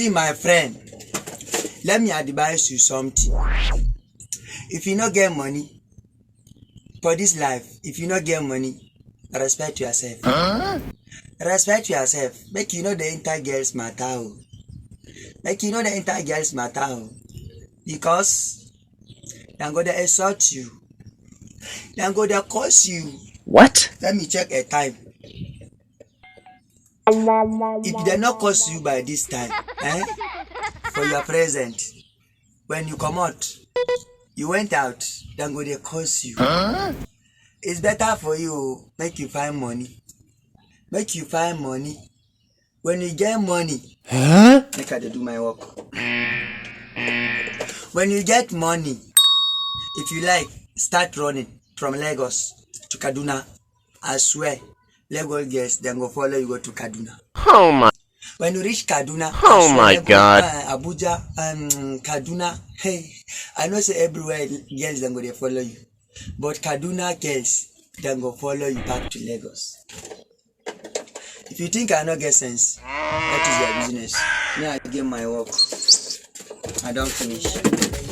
see, my friend, let me advise you something. If you not get money for this life, if you not get money, respect yourself. Respect yourself. Make you know the enter girls matter. Make you know the enter girls matter. Because they're going to insult you. They're going to curse you. What? Let me check a time. If they not curse you by this time, for your present, when you come out, you went out, then go they curse you. It's better for you, make you find money. Make you find money. When you get money, make I do my work. When you get money, if you like, start running from Lagos to Kaduna. I swear, Lagos girls then go follow you go to Kaduna. Oh my. When you reach Kaduna, oh my God, Abuja, Kaduna, hey, I know say everywhere girls then go they follow you, but Kaduna girls then go follow you back to Lagos. If you think I not get sense, that is your business. Me I get my work. I don't finish.